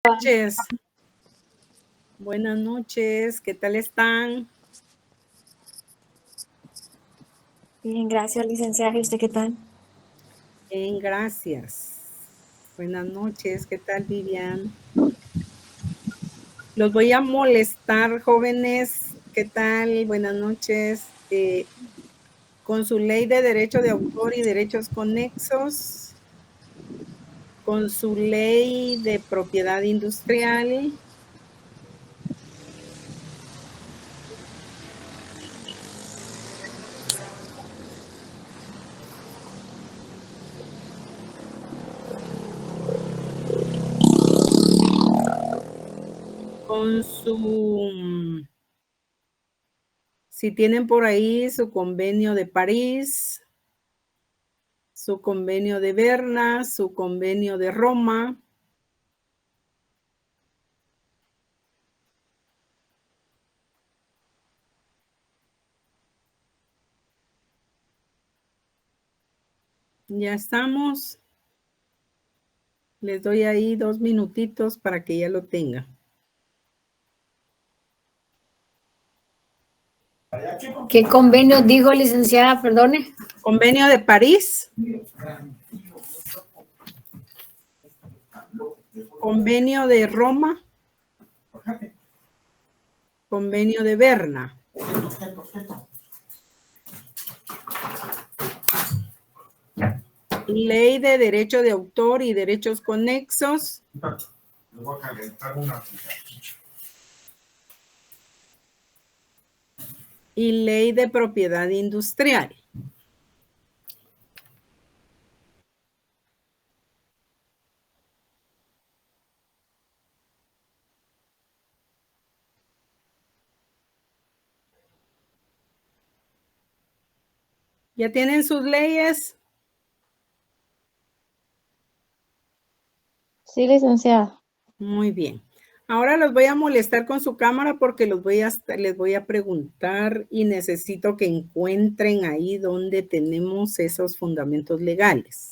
noches. Buenas noches, ¿qué tal están? Bien, gracias, licenciada. ¿Y usted qué tal? Bien, gracias. Buenas noches, ¿qué tal, Vivian? Los voy a molestar, jóvenes, ¿qué tal? Buenas noches. Con su ley de derecho de autor y derechos conexos, con su ley de propiedad industrial, con su, si tienen por ahí su convenio de París, su convenio de Berna, su convenio de Roma. Ya estamos. Les doy ahí 2 minutitos para que ya lo tenga. ¿Qué convenio dijo, licenciada? Perdone. Convenio de París. Convenio de Roma. Convenio de Berna. Ley de derecho de autor y derechos conexos. Y ley de propiedad industrial. ¿Ya tienen sus leyes? Sí, licenciada. Muy bien. Ahora los voy a molestar con su cámara porque les voy a preguntar y necesito que encuentren ahí donde tenemos esos fundamentos legales.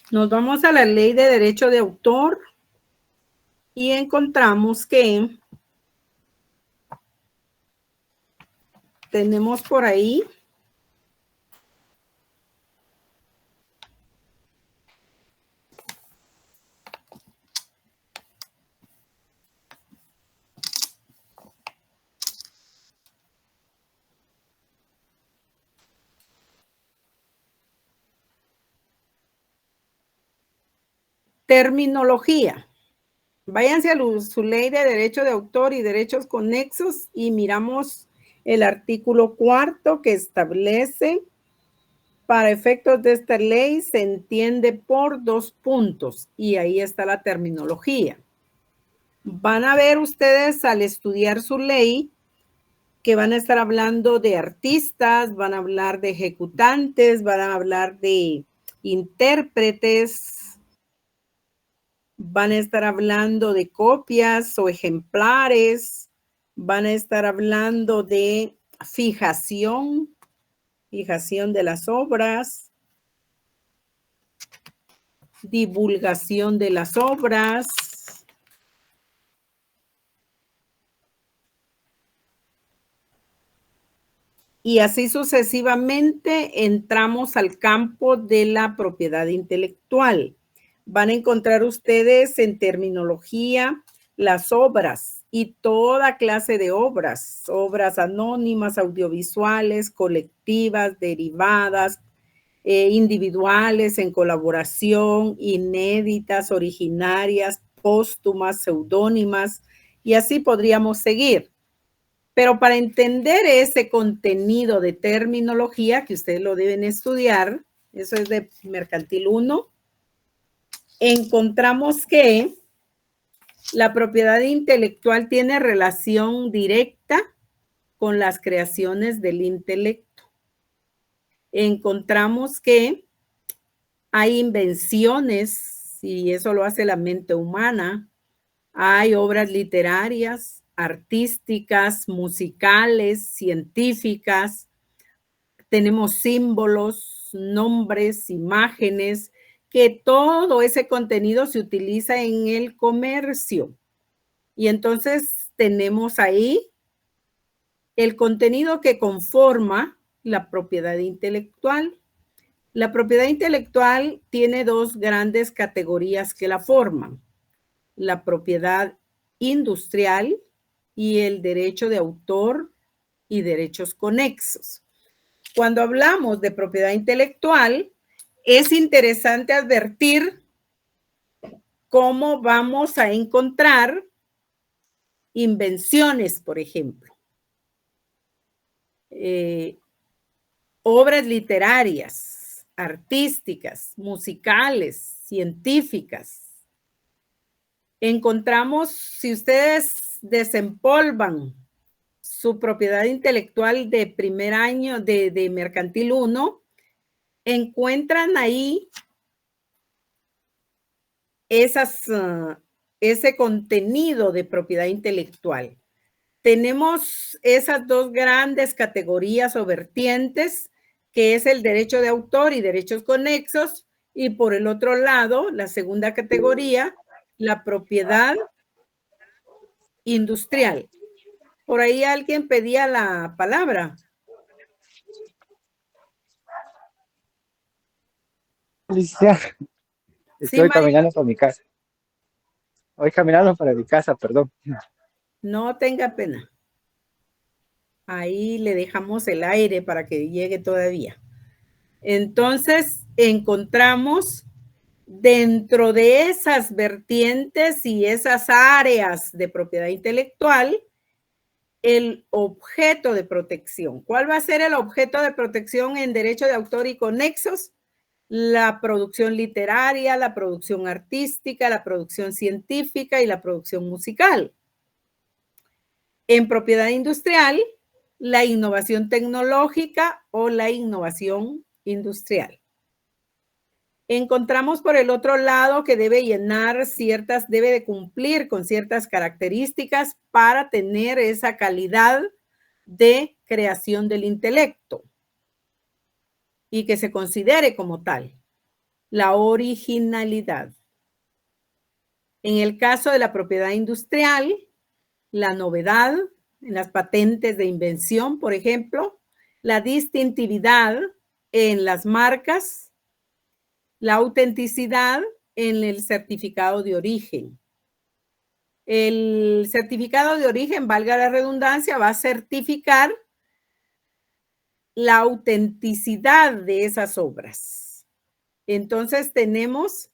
Nos vamos a la ley de derecho de autor y encontramos que tenemos por ahí terminología. Váyanse a su ley de derecho de autor y derechos conexos y miramos el artículo 4 que establece: para efectos de esta ley se entiende por 2 puntos, y ahí está la terminología. Van a ver ustedes al estudiar su ley que van a estar hablando de artistas, van a hablar de ejecutantes, van a hablar de intérpretes, van a estar hablando de copias o ejemplares, van a estar hablando de fijación de las obras, divulgación de las obras, y así sucesivamente entramos al campo de la propiedad intelectual. Van a encontrar ustedes en terminología las obras y toda clase de obras, obras anónimas, audiovisuales, colectivas, derivadas, individuales, en colaboración, inéditas, originarias, póstumas, seudónimas, y así podríamos seguir. Pero para entender ese contenido de terminología, que ustedes lo deben estudiar, eso es de Mercantil 1, encontramos que La propiedad intelectual tiene relación directa con las creaciones del intelecto. Encontramos que hay invenciones, y eso lo hace la mente humana. Hay obras literarias, artísticas, musicales, científicas. Tenemos símbolos, nombres, imágenes, que todo ese contenido se utiliza en el comercio. Y entonces tenemos ahí el contenido que conforma la propiedad intelectual. La propiedad intelectual tiene dos grandes categorías que la forman: la propiedad industrial y el derecho de autor y derechos conexos. Cuando hablamos de propiedad intelectual, es interesante advertir cómo vamos a encontrar invenciones, por ejemplo, obras literarias, artísticas, musicales, científicas. Encontramos, si ustedes desempolvan su propiedad intelectual de primer año de Mercantil 1, encuentran ahí ese contenido de propiedad intelectual. Tenemos esas dos grandes categorías o vertientes, que es el derecho de autor y derechos conexos, y por el otro lado, la segunda categoría, la propiedad industrial. Por ahí alguien pedía la palabra. Licenciada, estoy caminando para mi casa. Voy caminando para mi casa, perdón. No tenga pena. Ahí le dejamos el aire para que llegue todavía. Entonces, encontramos dentro de esas vertientes y esas áreas de propiedad intelectual el objeto de protección. ¿Cuál va a ser el objeto de protección en derecho de autor y conexos? La producción literaria, la producción artística, la producción científica y la producción musical. En propiedad industrial, la innovación tecnológica o la innovación industrial. Encontramos por el otro lado que debe debe de cumplir con ciertas características para tener esa calidad de creación del intelecto y que se considere como tal. La originalidad. En el caso de la propiedad industrial, la novedad en las patentes de invención, por ejemplo, la distintividad en las marcas, la autenticidad en el certificado de origen. El certificado de origen, valga la redundancia, va a certificar la autenticidad de esas obras. Entonces tenemos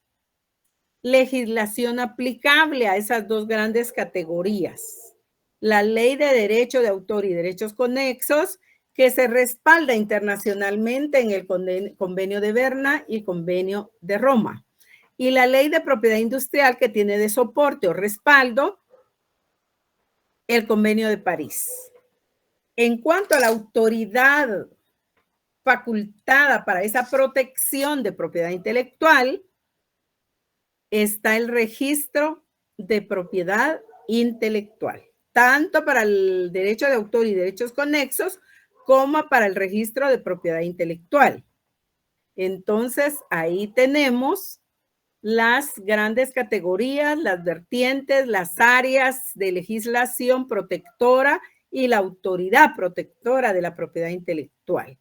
legislación aplicable a esas dos grandes categorías. La Ley de Derecho de Autor y Derechos Conexos, que se respalda internacionalmente en el Convenio de Berna y Convenio de Roma. Y la Ley de Propiedad Industrial, que tiene de soporte o respaldo el Convenio de París. En cuanto a la autoridad facultada para esa protección de propiedad intelectual, está el registro de propiedad intelectual, tanto para el derecho de autor y derechos conexos, como para el registro de propiedad intelectual. Entonces, ahí tenemos las grandes categorías, las vertientes, las áreas de legislación protectora y la autoridad protectora de la propiedad intelectual.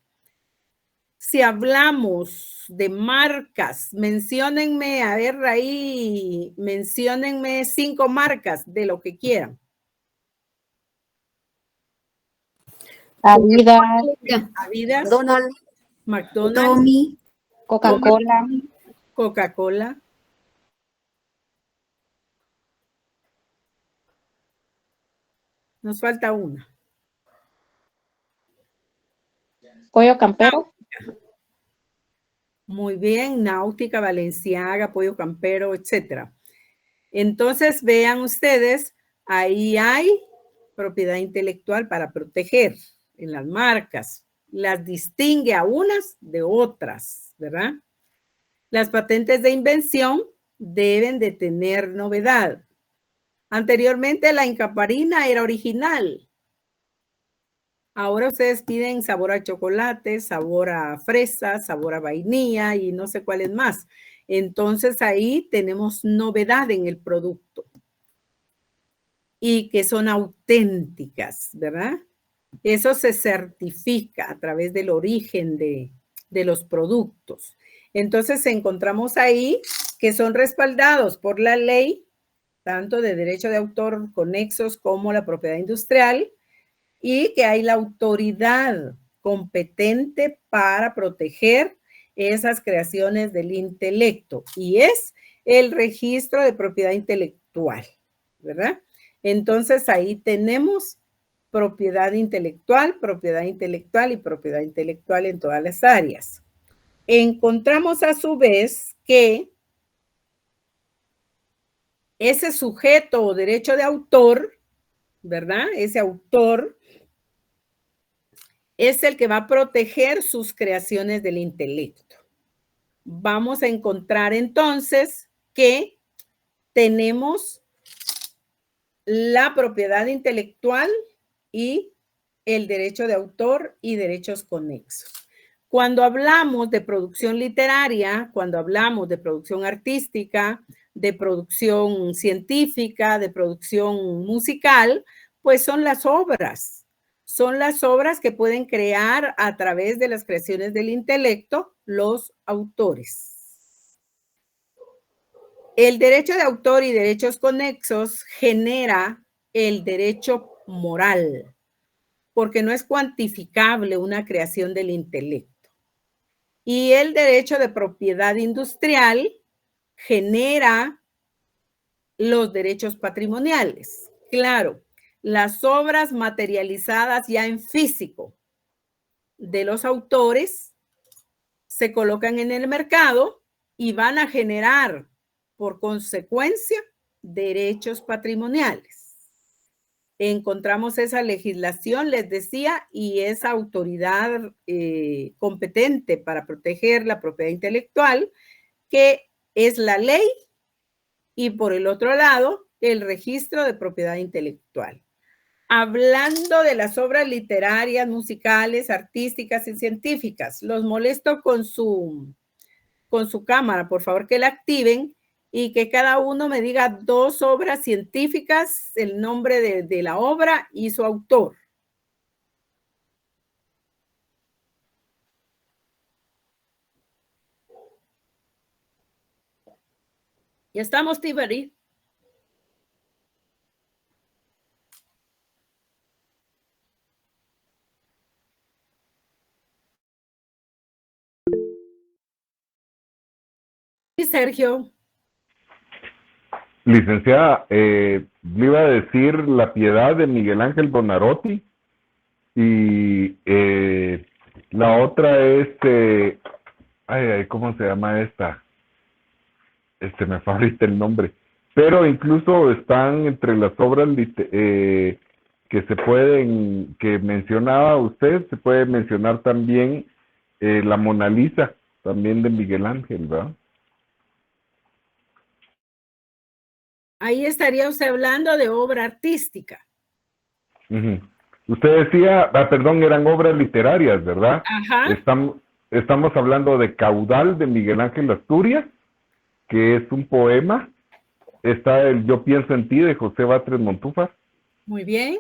Si hablamos de marcas, menciónenme, a ver ahí, menciónenme 5 marcas de lo que quieran. Adidas, Adidas, McDonald's, Tommy, Coca-Cola, Coca-Cola. Nos falta una. Pollo Campero, Muy bien, Náutica, Balenciaga, Pollo Campero, etcétera. Entonces, vean ustedes, ahí hay propiedad intelectual para proteger en las marcas. Las distingue a unas de otras, ¿verdad? Las patentes de invención deben de tener novedad. Anteriormente la incaparina era original. Ahora ustedes piden sabor a chocolate, sabor a fresa, sabor a vainilla y no sé cuáles más. Entonces ahí tenemos novedad en el producto y que son auténticas, ¿verdad? Eso se certifica a través del origen de los productos. Entonces encontramos ahí que son respaldados por la ley, tanto de derecho de autor conexos como la propiedad industrial, y que hay la autoridad competente para proteger esas creaciones del intelecto, y es el registro de propiedad intelectual, ¿verdad? Entonces ahí tenemos propiedad intelectual y propiedad intelectual en todas las áreas. Encontramos a su vez que ese sujeto o derecho de autor, ¿verdad? Ese autor es el que va a proteger sus creaciones del intelecto. Vamos a encontrar entonces que tenemos la propiedad intelectual y el derecho de autor y derechos conexos. Cuando hablamos de producción literaria, cuando hablamos de producción artística, de producción científica, de producción musical, pues son las obras. Son las obras que pueden crear a través de las creaciones del intelecto los autores. El derecho de autor y derechos conexos genera el derecho moral, porque no es cuantificable una creación del intelecto. Y el derecho de propiedad industrial genera los derechos patrimoniales. Claro, las obras materializadas ya en físico de los autores se colocan en el mercado y van a generar, por consecuencia, derechos patrimoniales. Encontramos esa legislación, les decía, y esa autoridad competente para proteger la propiedad intelectual, que es la ley, y por el otro lado, el registro de propiedad intelectual. Hablando de las obras literarias, musicales, artísticas y científicas, los molesto con su cámara, por favor que la activen y que cada uno me diga 2 obras científicas, el nombre de la obra y su autor. Ya estamos, Tiberi. Sí, Sergio. Licenciada, le iba a decir La Piedad de Miguel Ángel Buonarroti y la otra es, ¿cómo se llama esta? Me fue ahorita el nombre, pero incluso están entre las obras que se pueden, que mencionaba usted, se puede mencionar también la Mona Lisa, también de Miguel Ángel, ¿verdad? Ahí estaría usted hablando de obra artística. Usted decía, perdón, eran obras literarias, ¿verdad? Ajá. Estamos hablando de Caudal de Miguel Ángel Asturias, que es un poema. Está el Yo pienso en ti de José Batres Montúfar. Muy bien.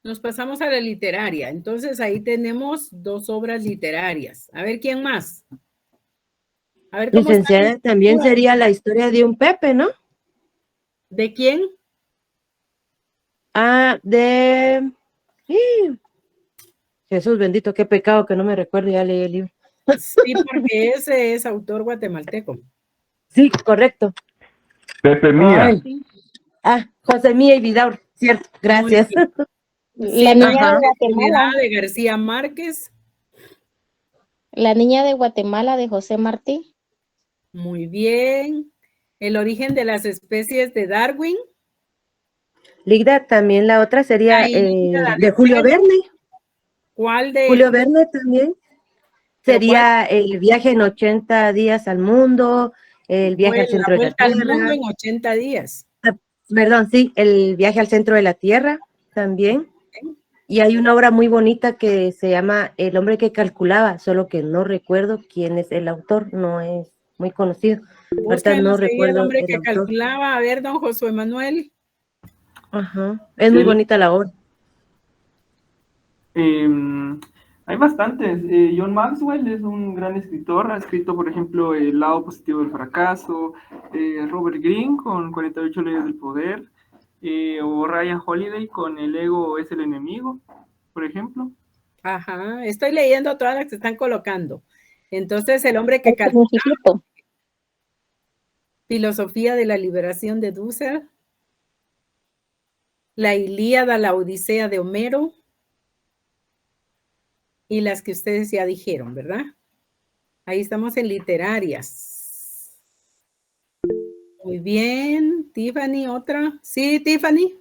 Nos pasamos a la literaria. Entonces ahí tenemos 2 obras literarias. A ver, ¿quién más? A ver, ¿cómo Licenciada, está? también sería la historia de un Pepe, ¿no? ¿De quién? Jesús bendito, qué pecado que no me recuerdo, ya leí el libro. Sí, porque ese es autor guatemalteco. Sí, correcto. Pepe Mía. José Mía y Vidaur, cierto, gracias. La niña de Guatemala. Guatemala. De García Márquez. La niña de Guatemala de José Martí. Muy bien. El origen de las especies de Darwin. Ligda, también la otra sería Ahí, Ligda, de Julio Verne. ¿Cuál de Julio Verne también. ¿Pero Sería el viaje en 80 días al mundo, el viaje al centro de la vuelta al mundo Tierra. en 80 días? Perdón, sí, el viaje al centro de la Tierra también. Y hay una obra muy bonita que se llama El hombre que calculaba, solo que no recuerdo quién es el autor, no es muy conocido. Ahorita no Búsquenos ahí el recuerdo hombre el que autor. calculaba. A ver, don Josué Manuel. Ajá. Es muy bonita la obra. Hay bastantes. John Maxwell es un gran escritor. Ha escrito, por ejemplo, El lado positivo del fracaso. Robert Greene con 48 leyes del poder. O Ryan Holiday con El ego es el enemigo, por ejemplo. Ajá, estoy leyendo todas las que se están colocando. Entonces, el hombre que El calculaba. Principito. Filosofía de la liberación de Dussel. La Ilíada, la Odisea de Homero. Y las que ustedes ya dijeron, ¿verdad? Ahí estamos en literarias. Muy bien. Tiffany, ¿otra? Sí, Tiffany.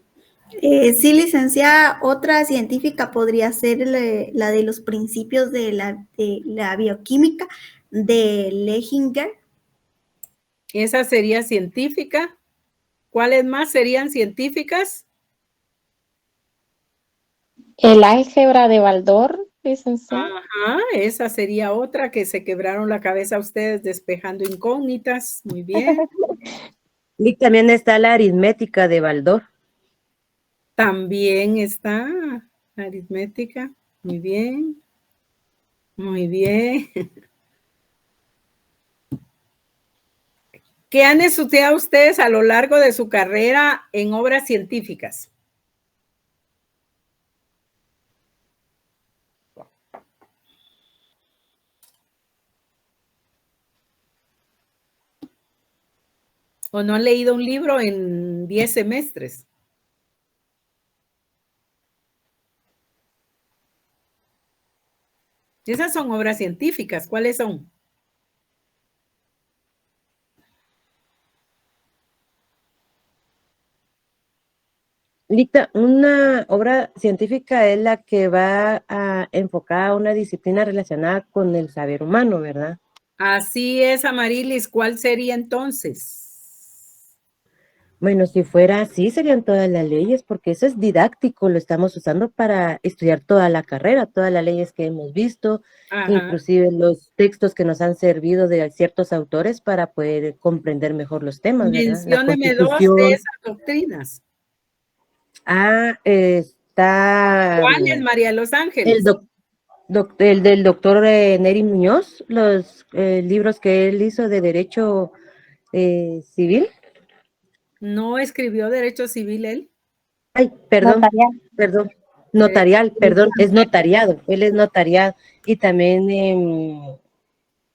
Sí, licenciada, otra científica podría ser la de los principios de la bioquímica de Lehinger. Esa sería científica. ¿Cuáles más serían científicas? El álgebra de Baldor, licenciada. Ajá, esa sería otra que se quebraron la cabeza ustedes despejando incógnitas. Muy bien. Y también está la aritmética de Baldor. También está aritmética. Muy bien. Muy bien. ¿Qué han estudiado ustedes a lo largo de su carrera en obras científicas? ¿O no han leído un libro en 10 semestres? Esas son obras científicas. ¿Cuáles son? Lita, una obra científica es la que va a enfocar a una disciplina relacionada con el saber humano, ¿verdad? Así es, Amarilis. ¿Cuál sería entonces? Bueno, si fuera así, serían todas las leyes, porque eso es didáctico, lo estamos usando para estudiar toda la carrera, todas las leyes que hemos visto, Ajá. inclusive los textos que nos han servido de ciertos autores para poder comprender mejor los temas, ¿verdad? Mencióneme dos de esas doctrinas. Está... ¿Cuál es, María de los Ángeles? El del doctor Neri Muñoz, los libros que él hizo de derecho civil. ¿No escribió derecho civil él? Ay, perdón, Notarial. perdón. Notarial, perdón, es notariado, él es notariado. Y también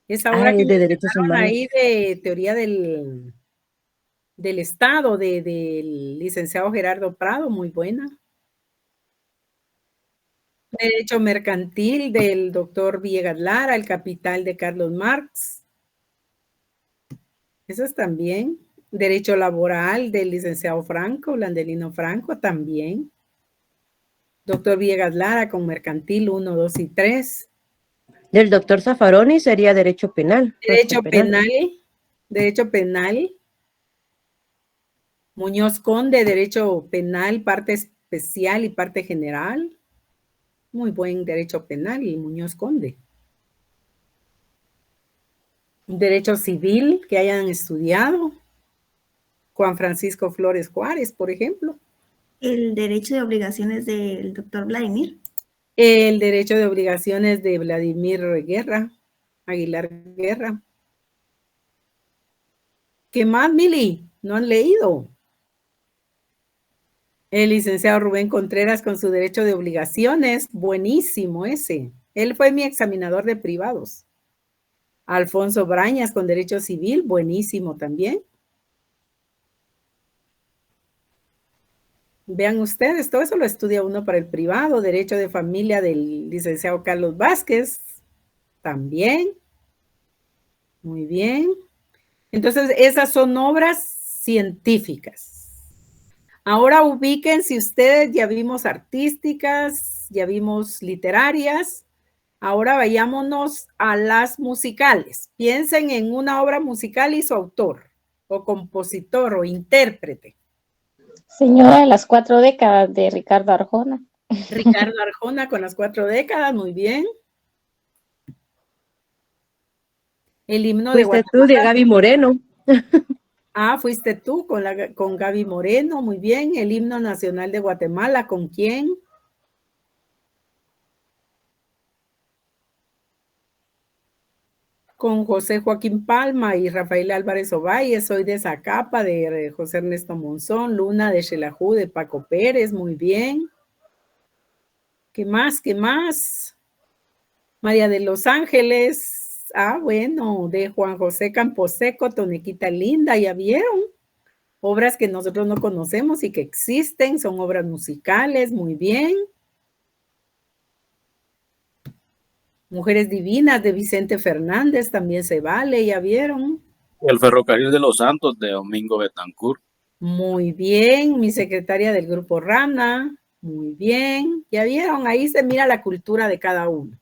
esa obra que de derechos humanos. ahí de teoría del Estado, del licenciado Gerardo Prado, muy buena. Derecho mercantil del doctor Villegas Lara, El Capital de Carlos Marx. Esas también. Derecho laboral del licenciado Franco, Landelino Franco, también. Doctor Villegas Lara con mercantil 1, 2 y 3. Del doctor Zaffaroni sería derecho penal. Derecho penal. Derecho penal. Muñoz Conde, derecho penal, parte especial y parte general. Muy buen derecho penal, y Muñoz Conde. Derecho civil que hayan estudiado. Juan Francisco Flores Juárez, por ejemplo. El derecho de obligaciones del doctor Vladimir. El derecho de obligaciones de Vladimir Guerra, Aguilar Guerra. ¿Qué más, Mili? ¿No han leído? El licenciado Rubén Contreras con su derecho de obligaciones, buenísimo ese. Él fue mi examinador de privados. Alfonso Brañas con derecho civil, buenísimo también. Vean ustedes, todo eso lo estudia uno para el privado. Derecho de familia del licenciado Carlos Vázquez, también. Muy bien. Entonces, esas son obras científicas. Ahora ubíquense ustedes, ya vimos artísticas, ya vimos literarias. Ahora vayámonos a las musicales. Piensen en una obra musical y su autor, o compositor, o intérprete. Señora de las 4 décadas de Ricardo Arjona. Ricardo Arjona con las 4 décadas, muy bien. El himno de Fuiste Guatemala. tú de Gaby Moreno. Ah, fuiste tú con Gaby Moreno, muy bien. El himno nacional de Guatemala, ¿con quién? Con José Joaquín Palma y Rafael Álvarez Ovalle. Soy de Zacapa, de José Ernesto Monzón. Luna de Xelajú, de Paco Pérez, muy bien. ¿Qué más? ¿Qué más? María de los Ángeles. Ah, bueno, de Juan José Camposeco, Tonequita Linda, ¿ya vieron? Obras que nosotros no conocemos y que existen, son obras musicales, muy bien. Mujeres Divinas de Vicente Fernández también se vale, ¿ya vieron? El Ferrocarril de los Santos de Domingo Betancourt. Muy bien, mi secretaria del Grupo Rana, muy bien, ¿ya vieron? Ahí se mira la cultura de cada uno.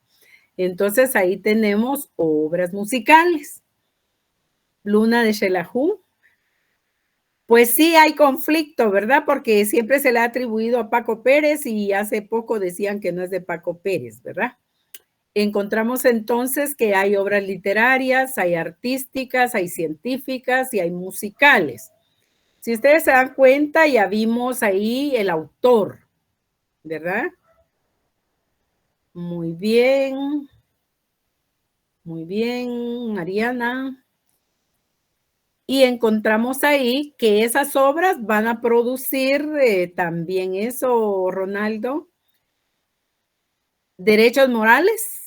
Entonces ahí tenemos obras musicales. Luna de Xelajú. Pues sí hay conflicto, ¿verdad? Porque siempre se le ha atribuido a Paco Pérez y hace poco decían que no es de Paco Pérez, ¿verdad? Encontramos entonces que hay obras literarias, hay artísticas, hay científicas y hay musicales. Si ustedes se dan cuenta, ya vimos ahí el autor, ¿verdad? Muy bien, Mariana. Y encontramos ahí que esas obras van a producir también eso, Ronaldo, derechos morales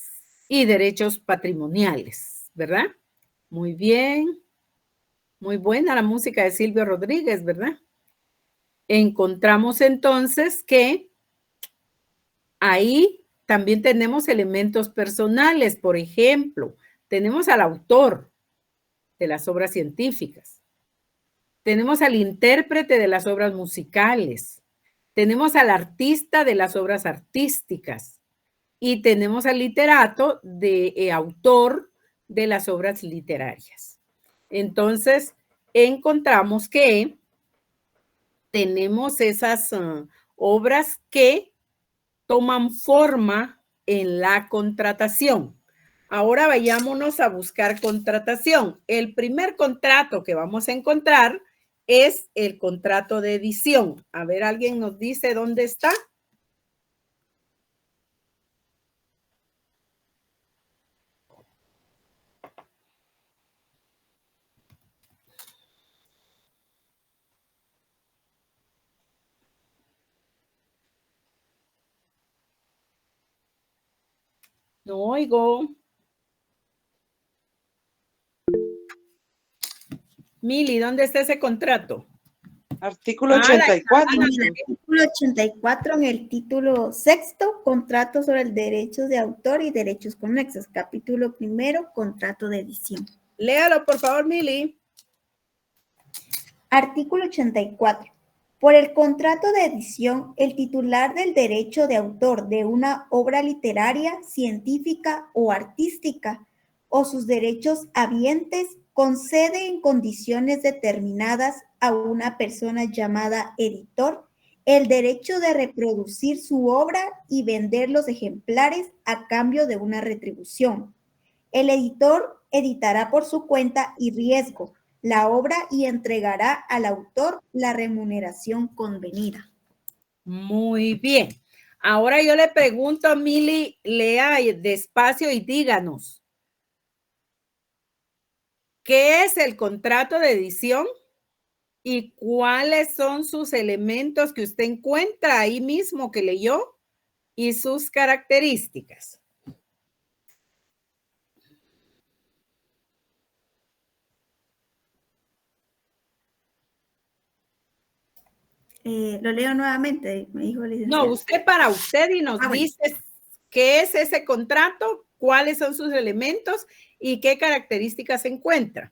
y derechos patrimoniales, ¿verdad? Muy bien. Muy buena la música de Silvio Rodríguez, ¿verdad? Encontramos entonces que ahí también tenemos elementos personales. Por ejemplo, tenemos al autor de las obras científicas. Tenemos al intérprete de las obras musicales. Tenemos al artista de las obras artísticas. Y tenemos al literato autor de las obras literarias. Entonces, encontramos que tenemos esas obras que toman forma en la contratación. Ahora vayámonos a buscar contratación. El primer contrato que vamos a encontrar es el contrato de edición. A ver, ¿alguien nos dice dónde está? No oigo. Mili, ¿dónde está ese contrato? Artículo 84. En el artículo 84, en el título sexto, contrato sobre el derecho de autor y derechos conexos. Capítulo primero, contrato de edición. Léalo, por favor, Mili. Artículo 84. Por el contrato de edición, el titular del derecho de autor de una obra literaria, científica o artística, o sus derechos habientes, concede en condiciones determinadas a una persona llamada editor el derecho de reproducir su obra y vender los ejemplares a cambio de una retribución. El editor editará por su cuenta y riesgo la obra y entregará al autor la remuneración convenida. Muy bien. Ahora yo le pregunto a Mili, lea despacio y díganos. ¿Qué es el contrato de edición? ¿Y cuáles son sus elementos que usted encuentra ahí mismo que leyó? Y sus características. Lo leo nuevamente, me dijo el licenciado. No, usted para usted y nos dice qué es ese contrato, cuáles son sus elementos y qué características se encuentra.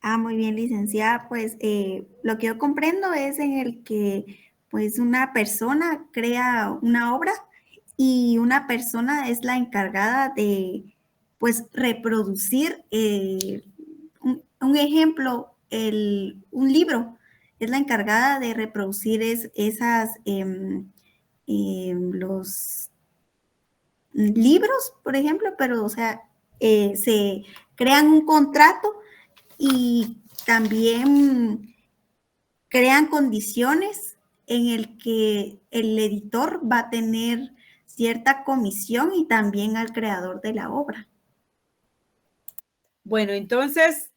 Muy bien, licenciada. Pues lo que yo comprendo es en el que pues una persona crea una obra y una persona es la encargada de pues reproducir un ejemplo, un libro. Es la encargada de reproducir los libros, por ejemplo, pero o sea, se crean un contrato y también crean condiciones en el que el editor va a tener cierta comisión y también al creador de la obra. Bueno, entonces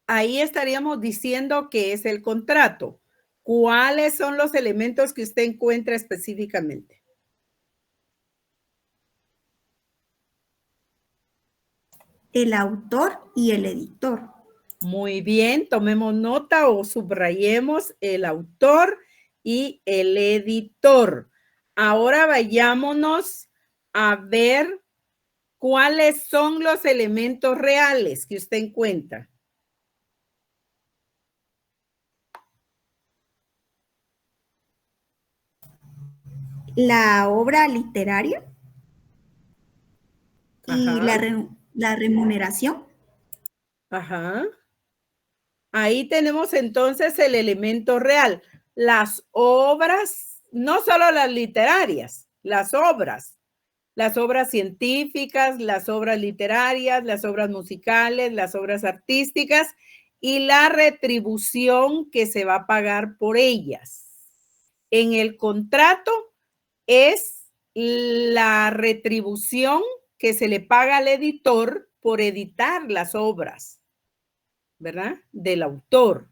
ahí estaríamos diciendo que es el contrato. ¿Cuáles son los elementos que usted encuentra específicamente? El autor y el editor. Muy bien, tomemos nota o subrayemos el autor y el editor. Ahora vayámonos a ver cuáles son los elementos reales que usted encuentra. La obra literaria y la remuneración. Ajá. Ahí tenemos entonces el elemento real. Las obras, no solo las literarias, las obras científicas, las obras literarias, las obras musicales, las obras artísticas y la retribución que se va a pagar por ellas. En el contrato es la retribución que se le paga al editor por editar las obras, ¿verdad? Del autor.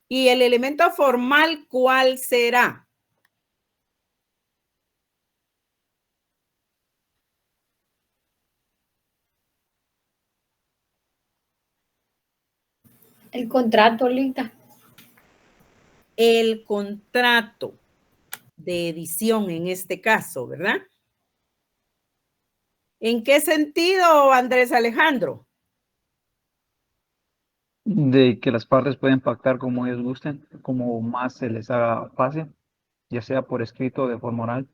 Y el elemento formal, ¿cuál será? El contrato, Lita. El contrato de edición en este caso, ¿verdad? ¿En qué sentido, Andrés Alejandro? De que las partes pueden pactar como ellos gusten, como más se les haga fácil, ya sea por escrito o de forma oral.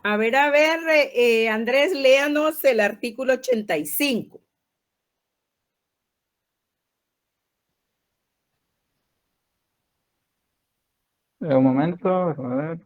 A ver, Andrés, léanos el artículo 85. Un momento, a ver.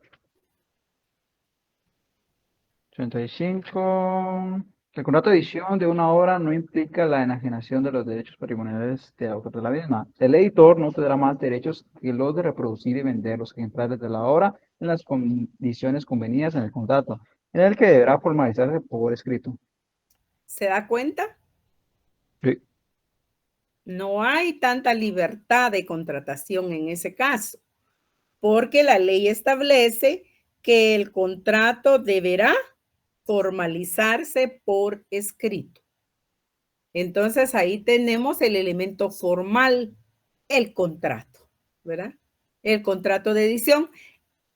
85. El contrato de edición de una obra no implica la enajenación de los derechos patrimoniales de autor de la misma. El editor no tendrá más derechos que los de reproducir y vender los ejemplares de la obra en las condiciones convenidas en el contrato, en el que deberá formalizarse por escrito. ¿Se da cuenta? Sí. No hay tanta libertad de contratación en ese caso, porque la ley establece que el contrato deberá formalizarse por escrito. Entonces ahí tenemos el elemento formal, el contrato, ¿verdad? El contrato de edición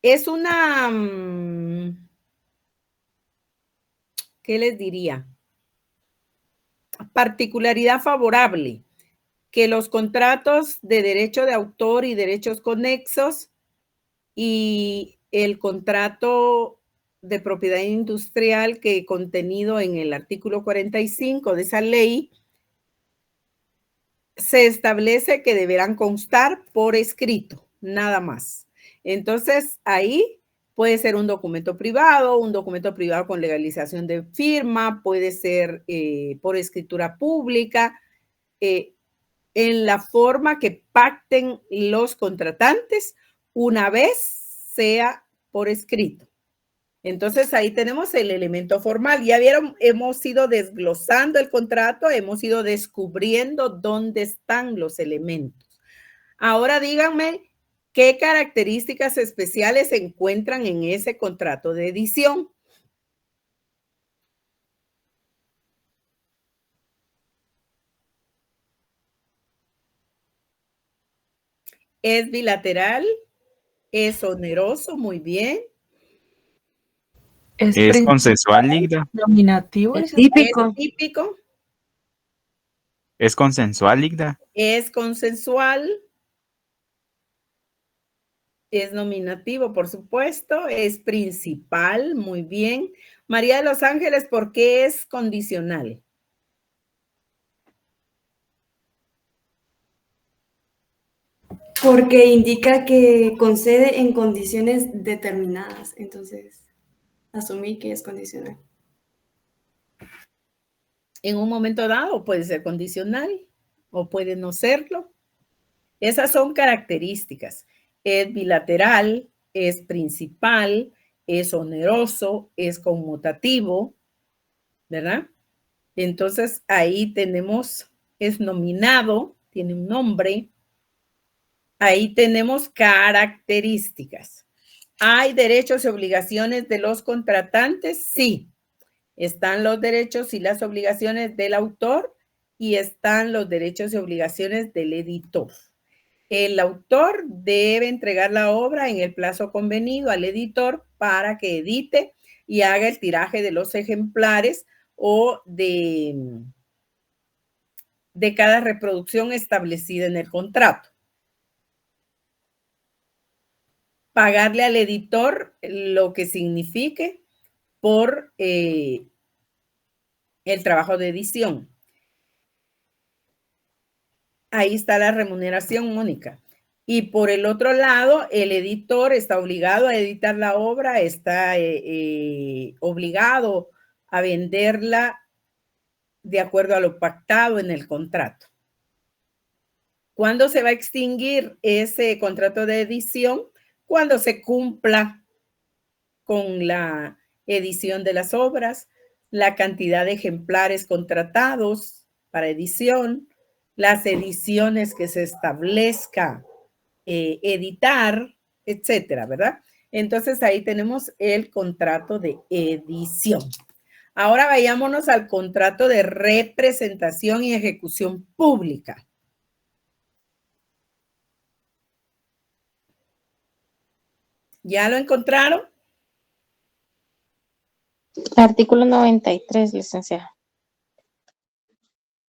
es una, ¿qué les diría? Particularidad favorable, que los contratos de derecho de autor y derechos conexos y el contrato de propiedad industrial que contenido en el artículo 45 de esa ley, se establece que deberán constar por escrito, nada más. Entonces, ahí puede ser un documento privado con legalización de firma, puede ser por escritura pública, en la forma que pacten los contratantes una vez sea por escrito. Entonces, ahí tenemos el elemento formal. Ya vieron, hemos ido desglosando el contrato, hemos ido descubriendo dónde están los elementos. Ahora díganme qué características especiales se encuentran en ese contrato de edición. Es bilateral, es oneroso, muy bien. Es consensual, Lita. Nominativo. Es típico. Es típico. ¿Es consensual, Ligda? Es consensual. Es nominativo, por supuesto. Es principal, muy bien. María de los Ángeles, ¿por qué es condicional? Porque indica que concede en condiciones determinadas. Entonces, asumí que es condicional. En un momento dado puede ser condicional o puede no serlo. Esas son características. Es bilateral, es principal, es oneroso, es conmutativo, ¿verdad? Entonces ahí tenemos, es nominado, tiene un nombre. Ahí tenemos características. ¿Hay derechos y obligaciones de los contratantes? Sí. Están los derechos y las obligaciones del autor y están los derechos y obligaciones del editor. El autor debe entregar la obra en el plazo convenido al editor para que edite y haga el tiraje de los ejemplares o de cada reproducción establecida en el contrato. Pagarle al editor lo que signifique por el trabajo de edición. Ahí está la remuneración, Mónica. Y por el otro lado, el editor está obligado a editar la obra, está obligado a venderla de acuerdo a lo pactado en el contrato. ¿Cuándo se va a extinguir ese contrato de edición? Cuando se cumpla con la edición de las obras, la cantidad de ejemplares contratados para edición, las ediciones que se establezca editar, etcétera, ¿verdad? Entonces ahí tenemos el contrato de edición. Ahora vayámonos al contrato de representación y ejecución pública. ¿Ya lo encontraron? Artículo 93, licenciada.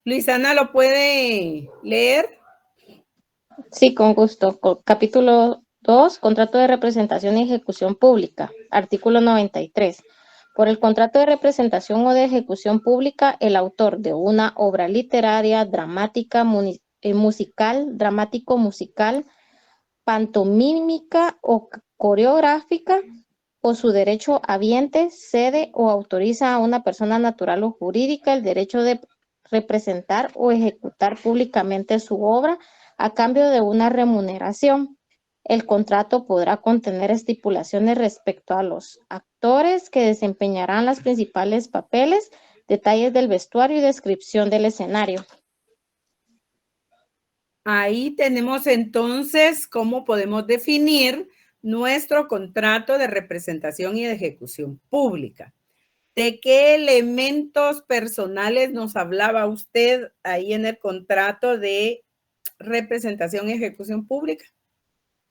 Luisana, ¿lo puede leer? Sí, con gusto. Capítulo 2, contrato de representación y ejecución pública. Artículo 93. Por el contrato de representación o de ejecución pública, el autor de una obra literaria, dramática, musical, dramático-musical, pantomímica o coreográfica, o su derecho habiente, cede o autoriza a una persona natural o jurídica el derecho de representar o ejecutar públicamente su obra a cambio de una remuneración. El contrato podrá contener estipulaciones respecto a los actores que desempeñarán los principales papeles, detalles del vestuario y descripción del escenario. Ahí tenemos entonces cómo podemos definir nuestro contrato de representación y de ejecución pública. ¿De qué elementos personales nos hablaba usted ahí en el contrato de representación y ejecución pública?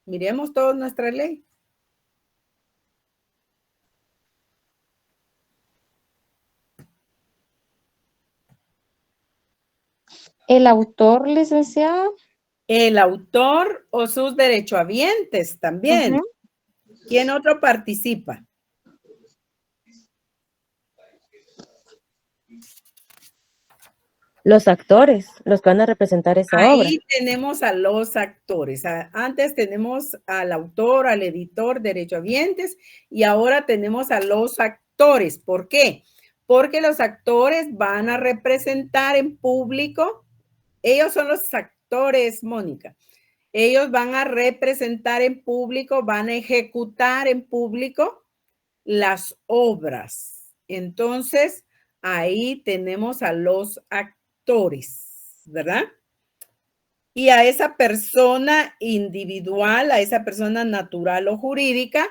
Miremos toda nuestra ley. El autor, licenciada. El autor o sus derechohabientes también. ¿Quién otro participa? Los actores, los que van a representar esa obra. Ahí tenemos a los actores. Antes tenemos al autor, al editor, derechohabientes, y ahora tenemos a los actores. ¿Por qué? Porque los actores van a representar en público. Ellos son los actores, Mónica. Ellos van a representar en público, van a ejecutar en público las obras. Entonces, ahí tenemos a los actores, ¿verdad? Y a esa persona individual, a esa persona natural o jurídica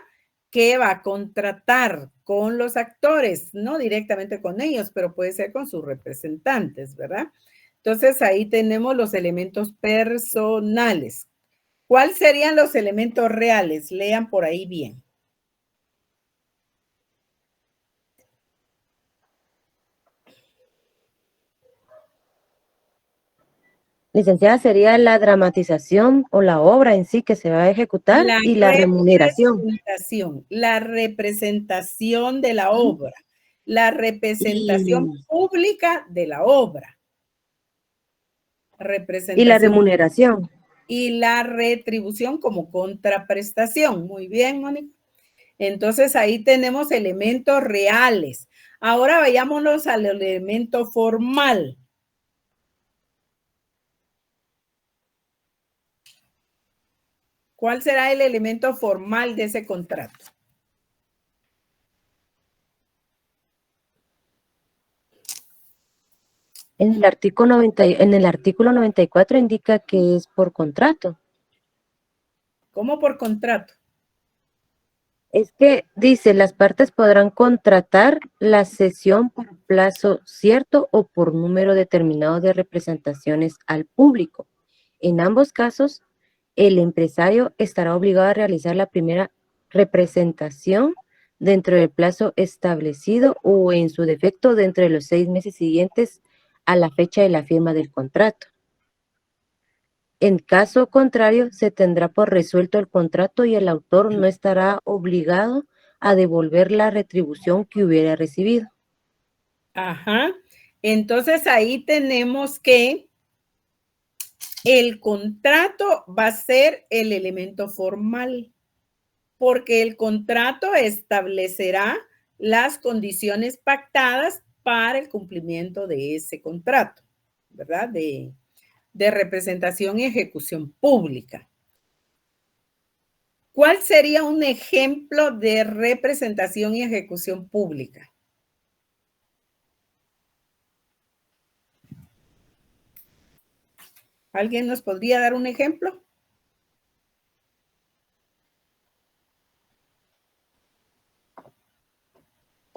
que va a contratar con los actores, no directamente con ellos, pero puede ser con sus representantes, ¿verdad? Entonces ahí tenemos los elementos personales. ¿Cuáles serían los elementos reales? Lean por ahí bien. Licenciada, sería la dramatización o la obra en sí que se va a ejecutar y la remuneración. La representación de la obra, la representación pública de la obra. Y la remuneración. Y la retribución como contraprestación. Muy bien, Mónica. Entonces ahí tenemos elementos reales. Ahora vayámonos al elemento formal. ¿Cuál será el elemento formal de ese contrato? En el artículo 94 indica que es por contrato. ¿Cómo por contrato? Es que dice, las partes podrán contratar la cesión por plazo cierto o por número determinado de representaciones al público. En ambos casos, el empresario estará obligado a realizar la primera representación dentro del plazo establecido o en su defecto dentro de los 6 meses siguientes a la fecha de la firma del contrato. En caso contrario, se tendrá por resuelto el contrato y el autor no estará obligado a devolver la retribución que hubiera recibido. Ajá. Entonces ahí tenemos que el contrato va a ser el elemento formal, porque el contrato establecerá las condiciones pactadas para el cumplimiento de ese contrato, ¿verdad? De representación y ejecución pública. ¿Cuál sería un ejemplo de representación y ejecución pública? ¿Alguien nos podría dar un ejemplo?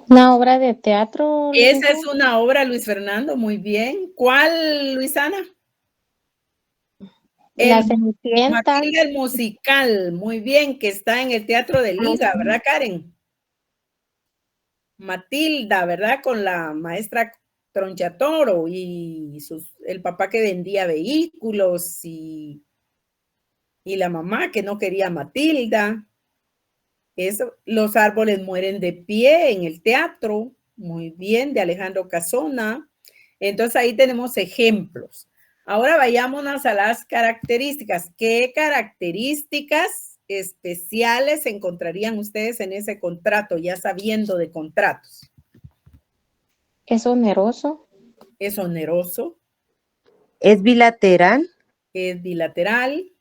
Una obra de teatro. Esa es una obra, Luis Fernando, muy bien. ¿Cuál, Luisana? La Cenicienta. Matilda el musical, muy bien, que está en el Teatro de Liga, ¿verdad, Karen? Matilda, ¿verdad? Con la maestra Tronchatoro y el papá que vendía vehículos y la mamá que no quería a Matilda. Eso, Los árboles mueren de pie en el teatro, muy bien, de Alejandro Casona. Entonces ahí tenemos ejemplos. Ahora vayámonos a las características. ¿Qué características especiales encontrarían ustedes en ese contrato, ya sabiendo de contratos? Es oneroso. Es oneroso. Es bilateral. Es bilateral.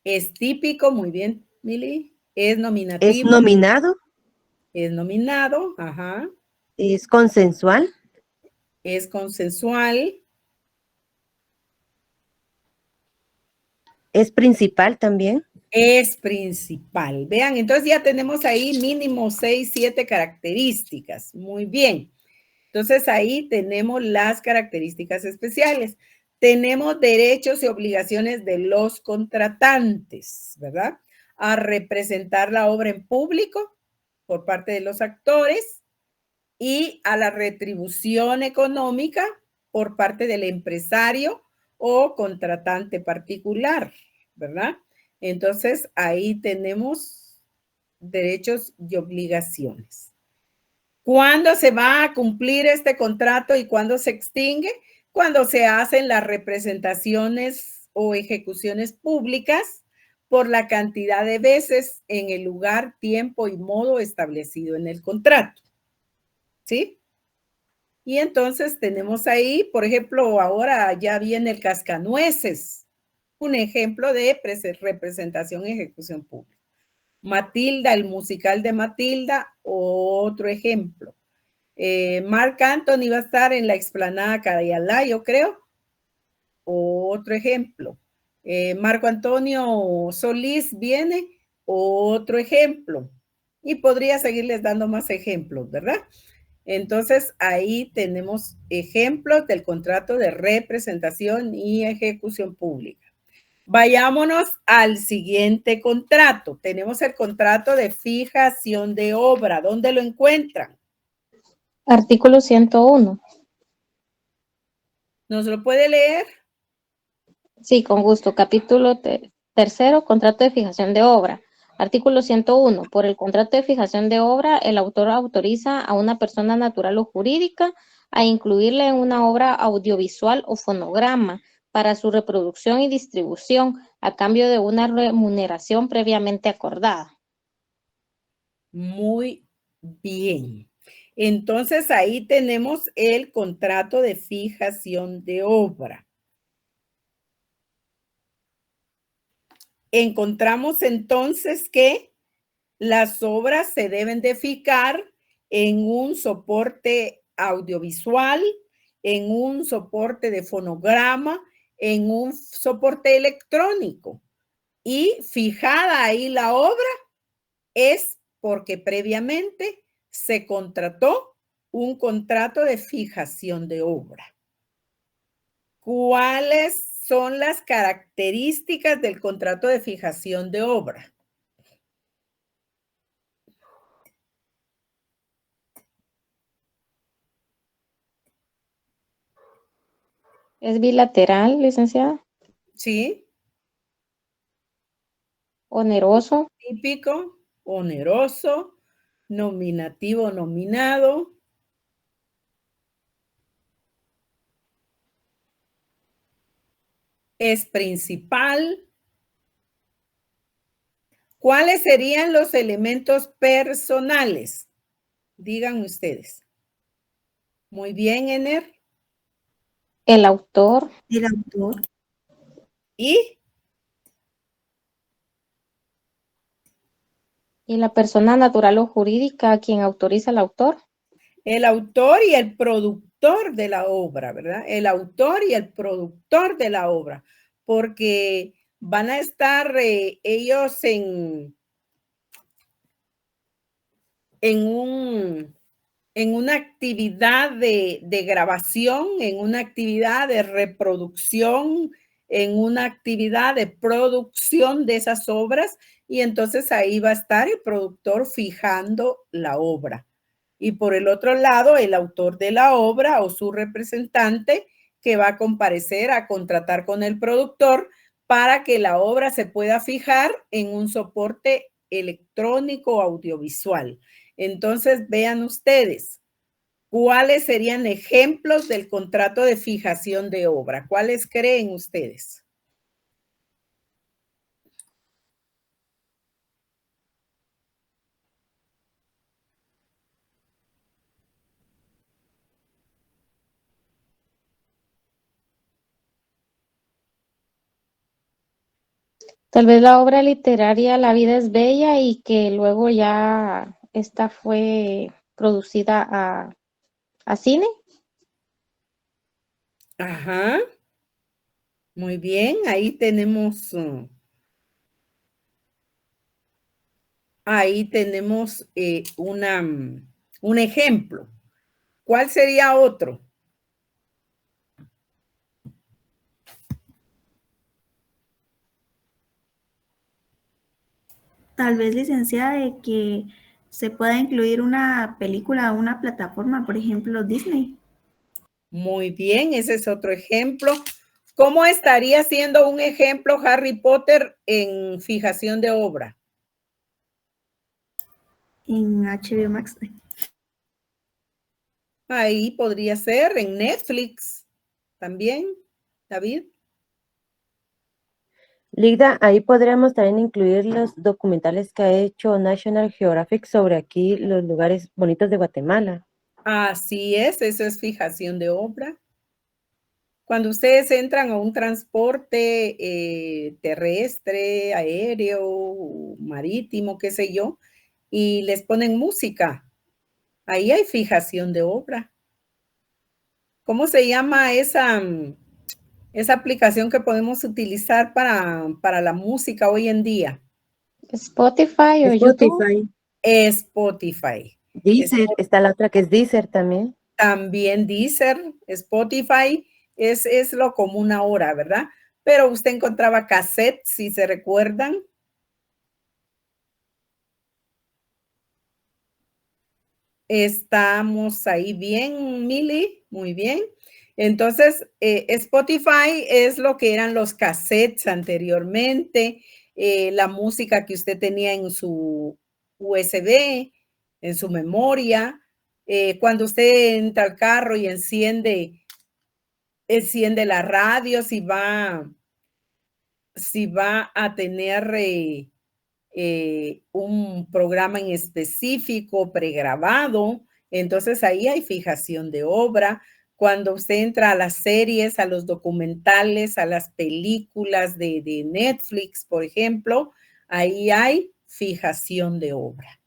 Es típico, muy bien, Mili. Es nominativo. Es nominado. Es nominado, ajá. Es consensual. Es consensual. Es principal también. Es principal. Vean, entonces ya tenemos ahí mínimo 6, 7 características. Muy bien. Entonces ahí tenemos las características especiales. Tenemos derechos y obligaciones de los contratantes, ¿verdad? A representar la obra en público por parte de los actores y a la retribución económica por parte del empresario o contratante particular, ¿verdad? Entonces, ahí tenemos derechos y obligaciones. ¿Cuándo se va a cumplir este contrato y cuándo se extingue? Cuando se hacen las representaciones o ejecuciones públicas por la cantidad de veces en el lugar, tiempo y modo establecido en el contrato. ¿Sí? Y entonces tenemos ahí, por ejemplo, ahora ya viene el cascanueces, un ejemplo de representación y ejecución pública. Matilda, el musical de Matilda, otro ejemplo. Marc Anthony va a estar en la explanada Carayalá, yo creo. Otro ejemplo. Marco Antonio Solís viene, otro ejemplo. Y podría seguirles dando más ejemplos, ¿verdad? Entonces, ahí tenemos ejemplos del contrato de representación y ejecución pública. Vayámonos al siguiente contrato. Tenemos el contrato de fijación de obra. ¿Dónde lo encuentran? Artículo 101. ¿Nos lo puede leer? Sí, con gusto. Capítulo tercero, contrato de fijación de obra. Artículo 101. Por el contrato de fijación de obra, el autor autoriza a una persona natural o jurídica a incluirle en una obra audiovisual o fonograma para su reproducción y distribución a cambio de una remuneración previamente acordada. Muy bien. Entonces ahí tenemos el contrato de fijación de obra. Encontramos entonces que las obras se deben de fijar en un soporte audiovisual, en un soporte de fonograma, en un soporte electrónico. Y fijada ahí la obra es porque previamente se contrató un contrato de fijación de obra. ¿Cuáles son las características del contrato de fijación de obra? ¿Es bilateral, licenciada? Sí. Oneroso. Típico, oneroso, nominativo, nominado. Es principal. ¿Cuáles serían los elementos personales? Digan ustedes. Muy bien, Ener. El autor. El autor. ¿Y? Y la persona natural o jurídica a quien autoriza el autor. El autor y el productor de la obra, ¿verdad? El autor y el productor de la obra, porque van a estar ellos en una actividad de grabación, en una actividad de reproducción, en una actividad de producción de esas obras, y entonces ahí va a estar el productor fijando la obra. Y por el otro lado, el autor de la obra o su representante que va a comparecer a contratar con el productor para que la obra se pueda fijar en un soporte electrónico o audiovisual. Entonces, vean ustedes, ¿cuáles serían ejemplos del contrato de fijación de obra? ¿Cuáles creen ustedes? Tal vez la obra literaria La vida es bella y que luego ya esta fue producida a cine. Ajá. Muy bien, ahí tenemos un ejemplo. ¿Cuál sería otro? Tal vez, licenciada, de que se pueda incluir una película o una plataforma, por ejemplo, Disney. Muy bien, ese es otro ejemplo. ¿Cómo estaría siendo un ejemplo Harry Potter en fijación de obra? En HBO Max. Ahí podría ser en Netflix también, David. Ligda, ahí podríamos también incluir los documentales que ha hecho National Geographic sobre aquí los lugares bonitos de Guatemala. Así es, eso es fijación de obra. Cuando ustedes entran a un transporte terrestre, aéreo, marítimo, qué sé yo, y les ponen música, ahí hay fijación de obra. ¿Cómo se llama esa aplicación que podemos utilizar para la música hoy en día? Spotify o YouTube. Spotify. Deezer, está la otra que es Deezer también. También Deezer, Spotify, es lo común ahora, ¿verdad? Pero usted encontraba cassette, si se recuerdan. Estamos ahí bien, Mili, muy bien. Entonces, Spotify es lo que eran los cassettes anteriormente, la música que usted tenía en su USB, en su memoria. Cuando usted entra al carro y enciende la radio, si va a tener un programa en específico pregrabado, entonces ahí hay fijación de obra. Cuando usted entra a las series, a los documentales, a las películas de Netflix, por ejemplo, ahí hay fijación de obra,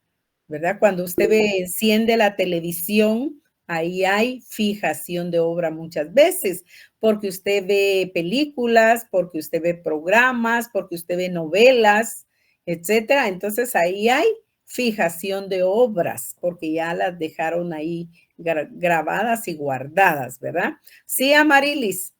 ¿verdad? Cuando usted enciende la televisión, ahí hay fijación de obra muchas veces, porque usted ve películas, porque usted ve programas, porque usted ve novelas, etcétera. Entonces ahí hay fijación de obras, porque ya las dejaron ahí grabadas y guardadas, ¿verdad? Sí, Amarilis.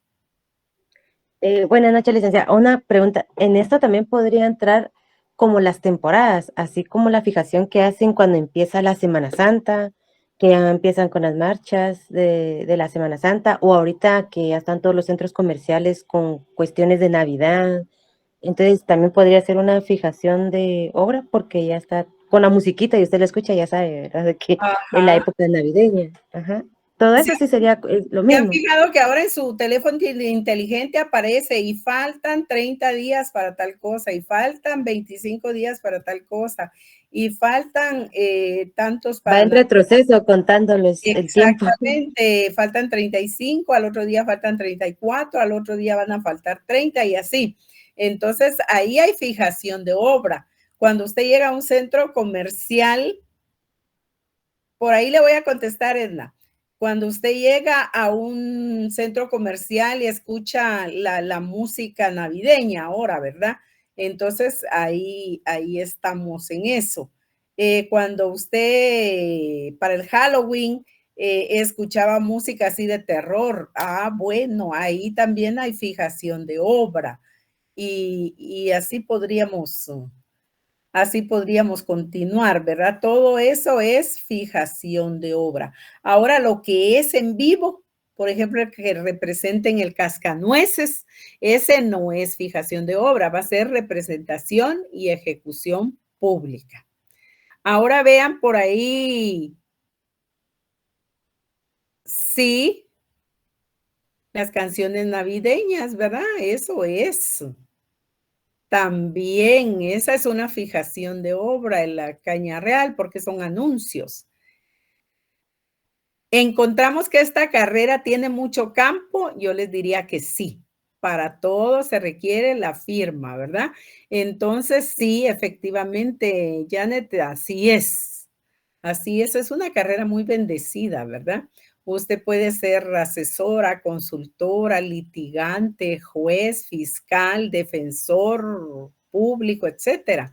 Buenas noches, licenciada. Una pregunta. En esto también podría entrar como las temporadas, así como la fijación que hacen cuando empieza la Semana Santa, que ya empiezan con las marchas de la Semana Santa, o ahorita que ya están todos los centros comerciales con cuestiones de Navidad. Entonces también podría ser una fijación de obra porque ya está con la musiquita y usted la escucha, ya sabe, ¿verdad? De que en la época navideña. Ajá. Todo eso sí sería lo mismo. ¿Se han fijado que ahora en su teléfono inteligente aparece y faltan 30 días para tal cosa, y faltan 25 días para tal cosa, y faltan tantos para... Va en retroceso contándoles el tiempo. Exactamente, faltan 35, al otro día faltan 34, al otro día van a faltar 30 y así. Entonces, ahí hay fijación de obra. Cuando usted llega a un centro comercial, por ahí le voy a contestar, Edna. Cuando usted llega a un centro comercial y escucha la música navideña ahora, ¿verdad? Entonces, ahí estamos en eso. Cuando usted, para el Halloween, escuchaba música así de terror, bueno, ahí también hay fijación de obra. Y así podríamos continuar, ¿verdad? Todo eso es fijación de obra. Ahora, lo que es en vivo, por ejemplo, el que representen el cascanueces, ese no es fijación de obra, va a ser representación y ejecución pública. Ahora vean por ahí, sí, las canciones navideñas, ¿verdad? Eso es. También, esa es una fijación de obra en la Caña Real porque son anuncios. ¿Encontramos que esta carrera tiene mucho campo? Yo les diría que sí. Para todo se requiere la firma, ¿verdad? Entonces, sí, efectivamente, Janet, así es. Así es una carrera muy bendecida, ¿verdad? Usted puede ser asesora, consultora, litigante, juez, fiscal, defensor público, etcétera.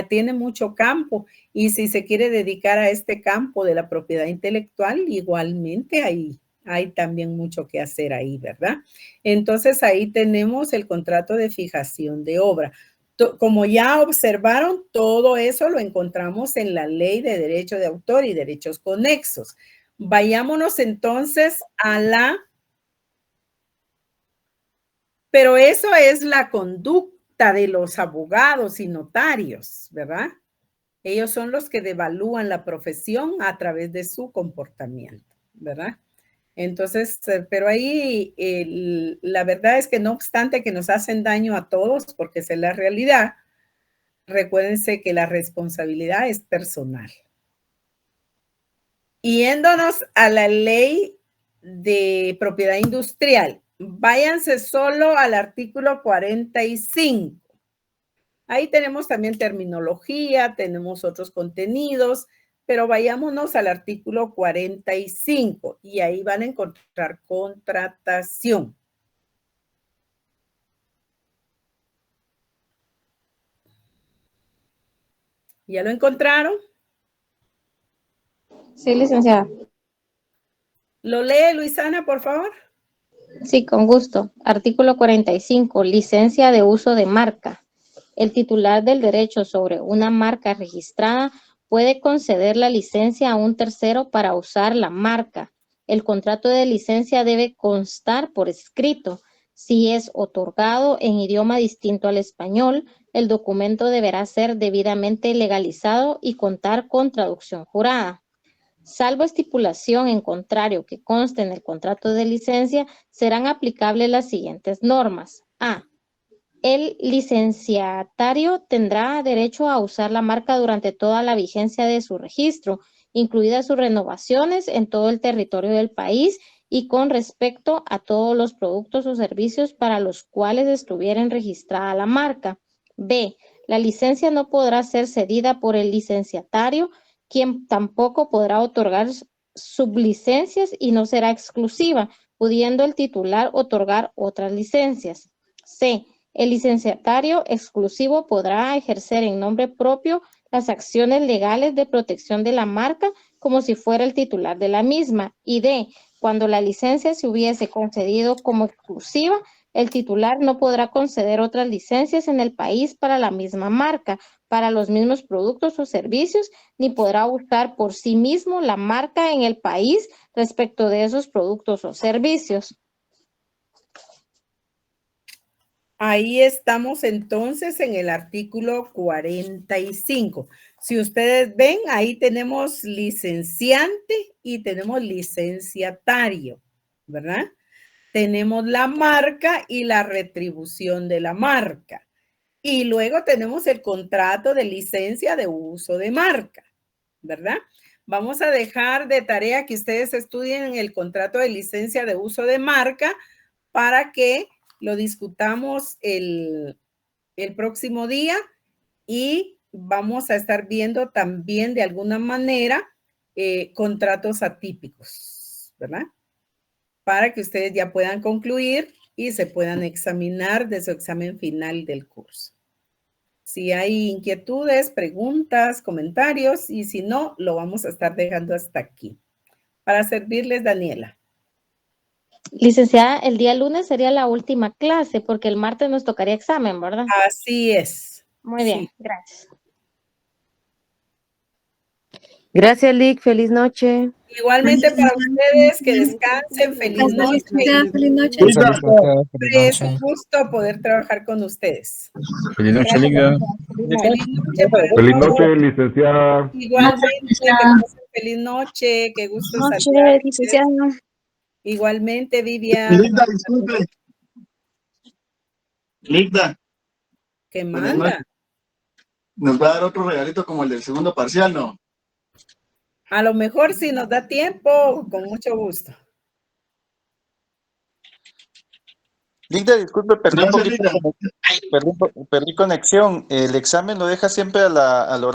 Tiene mucho campo y si se quiere dedicar a este campo de la propiedad intelectual, igualmente hay también mucho que hacer ahí, ¿verdad? Entonces ahí tenemos el contrato de fijación de obra. Como ya observaron, todo eso lo encontramos en la Ley de Derecho de Autor y Derechos Conexos. Vayámonos entonces a pero eso es la conducta de los abogados y notarios, ¿verdad? Ellos son los que devalúan la profesión a través de su comportamiento, ¿verdad? Entonces, pero ahí la verdad es que no obstante que nos hacen daño a todos, porque esa es la realidad, recuérdense que la responsabilidad es personal. Yéndonos a la ley de propiedad industrial, váyanse solo al artículo 45. Ahí tenemos también terminología, tenemos otros contenidos, pero vayámonos al artículo 45 y ahí van a encontrar contratación. ¿Ya lo encontraron? Sí, licenciada. ¿Lo lee, Luisana, por favor? Sí, con gusto. Artículo 45, licencia de uso de marca. El titular del derecho sobre una marca registrada puede conceder la licencia a un tercero para usar la marca El contrato de licencia debe constar por escrito. Si es otorgado en idioma distinto al español, el documento deberá ser debidamente legalizado y contar con traducción jurada. Salvo estipulación en contrario que conste en el contrato de licencia, serán aplicables las siguientes normas. A. El licenciatario tendrá derecho a usar la marca durante toda la vigencia de su registro, incluidas sus renovaciones en todo el territorio del país y con respecto a todos los productos o servicios para los cuales estuviera registrada la marca. B. La licencia no podrá ser cedida por el licenciatario, quien tampoco podrá otorgar sublicencias y no será exclusiva, pudiendo el titular otorgar otras licencias. C. El licenciatario exclusivo podrá ejercer en nombre propio las acciones legales de protección de la marca como si fuera el titular de la misma. Y D. Cuando la licencia se hubiese concedido como exclusiva, el titular no podrá conceder otras licencias en el país para la misma marca, para los mismos productos o servicios, ni podrá usar por sí mismo la marca en el país respecto de esos productos o servicios. Ahí estamos entonces en el artículo 45. Si ustedes ven, ahí tenemos licenciante y tenemos licenciatario, ¿verdad? Tenemos la marca y la retribución de la marca. Y luego tenemos el contrato de licencia de uso de marca, ¿verdad? Vamos a dejar de tarea que ustedes estudien el contrato de licencia de uso de marca para que lo discutamos el próximo día y vamos a estar viendo también de alguna manera contratos atípicos, ¿verdad? Para que ustedes ya puedan concluir y se puedan examinar de su examen final del curso. Si hay inquietudes, preguntas, comentarios, y si no, lo vamos a estar dejando hasta aquí. Para servirles, Daniela. Licenciada, el día lunes sería la última clase porque el martes nos tocaría examen, ¿verdad? Así es. Muy bien, Sí. gracias. Gracias, Lick. Feliz noche. Igualmente para ustedes, que descansen. Feliz noche. Feliz noche. Es un gusto poder trabajar con ustedes. Feliz noche, Liga. Feliz noche para Feliz todos. noche, licenciada. Igualmente, que pasen feliz noche. Qué gusto saludarles. Igualmente, Vivian. Ligda, disculpe. Ligda. ¿Qué Buenas manda? noches. Nos va a dar otro regalito como el del segundo parcial, ¿no? A lo mejor si nos da tiempo, con mucho gusto. Ligda, disculpe, perdí, Gracias, Ligda. perdí conexión. El examen lo deja siempre a la hora.